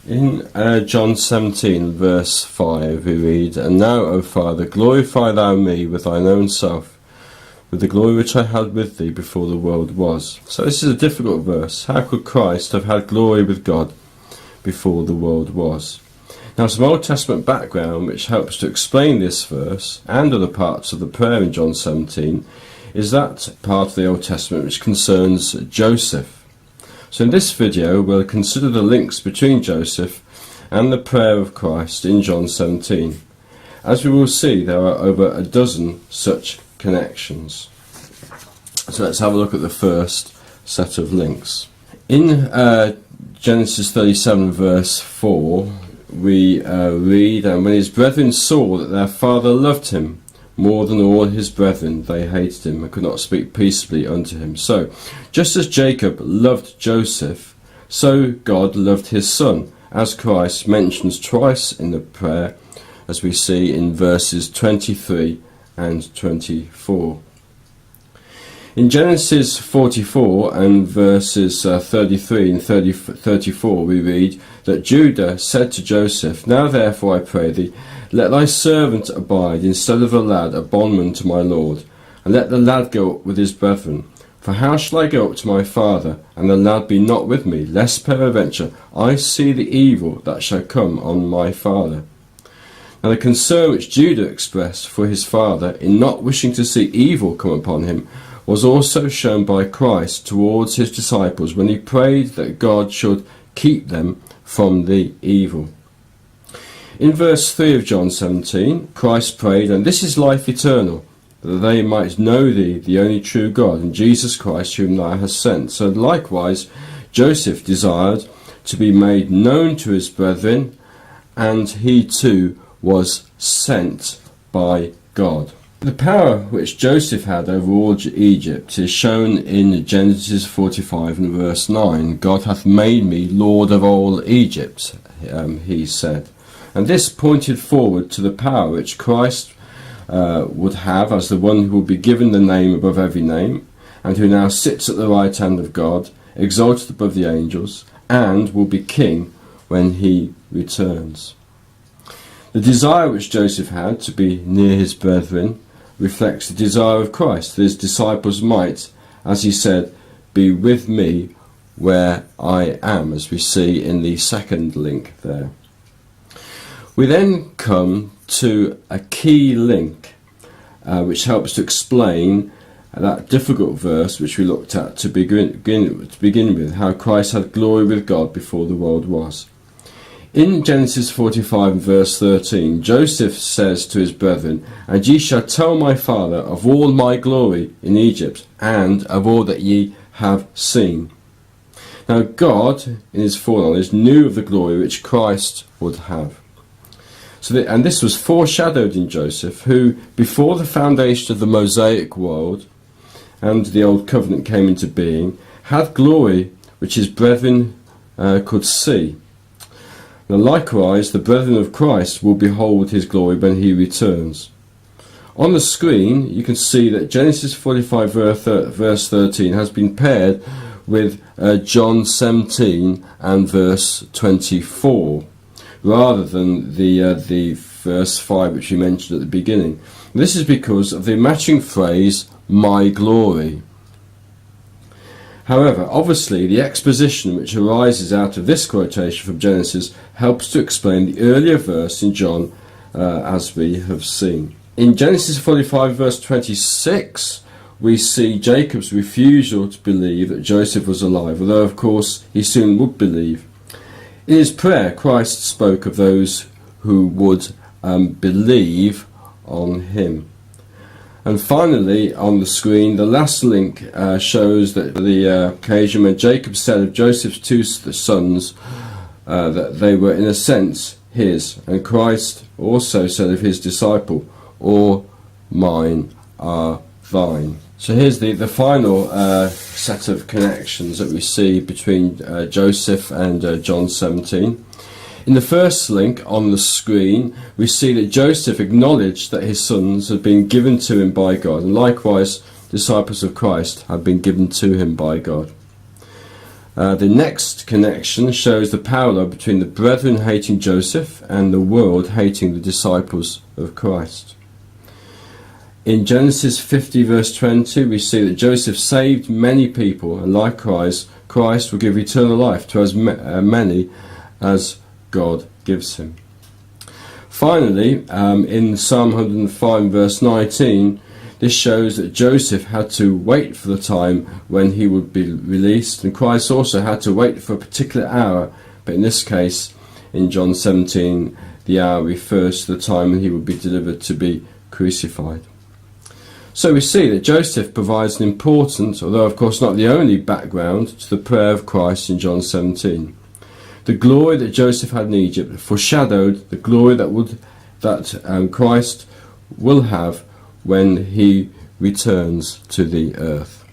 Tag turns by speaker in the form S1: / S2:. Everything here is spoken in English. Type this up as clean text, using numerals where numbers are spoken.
S1: In John 17 verse 5 we read, "And now, O Father, glorify thou me with thine own self, with the glory which I had with thee before the world was." So this is a difficult verse. How could Christ have had glory with God before the world was? Now, some Old Testament background which helps to explain this verse and other parts of the prayer in John 17 is that part of the Old Testament which concerns Joseph. So in this video we'll consider the links between Joseph and the prayer of Christ in John 17. As we will see, there are over a dozen such connections. So let's have a look at the first set of links. In Genesis 37 verse 4 we read, "And when his brethren saw that their father loved him more than all his brethren, they hated him and could not speak peaceably unto him." So, just as Jacob loved Joseph, so God loved his son, as Christ mentions twice in the prayer, as we see in verses 23 and 24. In Genesis 44 and verses 33 and 34 we read that Judah said to Joseph, "Now therefore I pray thee, let thy servant abide instead of the lad a bondman to my lord, and let the lad go up with his brethren. For how shall I go up to my father, and the lad be not with me, lest peradventure I see the evil that shall come on my father?" Now the concern which Judah expressed for his father in not wishing to see evil come upon him was also shown by Christ towards his disciples when he prayed that God should keep them from the evil. In verse 3 of John 17, Christ prayed, "And this is life eternal, that they might know thee, the only true God, and Jesus Christ whom thou hast sent." So likewise, Joseph desired to be made known to his brethren, and he too was sent by God. The power which Joseph had over all Egypt is shown in Genesis 45 and verse 9. "God hath made me Lord of all Egypt," he said. And this pointed forward to the power which Christ would have as the one who would be given the name above every name, and who now sits at the right hand of God, exalted above the angels, and will be king when he returns. The desire which Joseph had to be near his brethren reflects the desire of Christ, that his disciples might, as he said, be with me where I am, as we see in the second link there. We then come to a key link which helps to explain that difficult verse which we looked at to begin with, how Christ had glory with God before the world was. In Genesis 45 and verse 13, Joseph says to his brethren, "And ye shall tell my father of all my glory in Egypt, and of all that ye have seen." Now God, in his foreknowledge, knew of the glory which Christ would have. And this was foreshadowed in Joseph, who, before the foundation of the Mosaic world and the Old Covenant came into being, had glory which his brethren could see. Now likewise, the brethren of Christ will behold his glory when he returns. On the screen, you can see that Genesis 45 verse 13 has been paired with John 17 and verse 24, rather than the verse 5 which we mentioned at the beginning. This is because of the matching phrase, "my glory." However, obviously the exposition which arises out of this quotation from Genesis helps to explain the earlier verse in John, as we have seen. In Genesis 45 verse 26, we see Jacob's refusal to believe that Joseph was alive, although of course he soon would believe. In his prayer, Christ spoke of those who would believe on him. And finally, on the screen, the last link shows that the occasion when Jacob said of Joseph's two sons that they were in a sense his, and Christ also said of his disciple, "All mine are thine." So here's the final set of connections that we see between Joseph and John 17. In the first link on the screen, we see that Joseph acknowledged that his sons had been given to him by God, and likewise disciples of Christ had been given to him by God. The next connection shows the parallel between the brethren hating Joseph and the world hating the disciples of Christ. In Genesis 50 verse 20 we see that Joseph saved many people, and likewise Christ will give eternal life to as many as God gives him. Finally, in Psalm 105 verse 19, this shows that Joseph had to wait for the time when he would be released, and Christ also had to wait for a particular hour, but in this case, in John 17, the hour refers to the time when he would be delivered to be crucified. So we see that Joseph provides an important, although of course not the only, background to the prayer of Christ in John 17. The glory that Joseph had in Egypt foreshadowed the glory that Christ will have when he returns to the earth.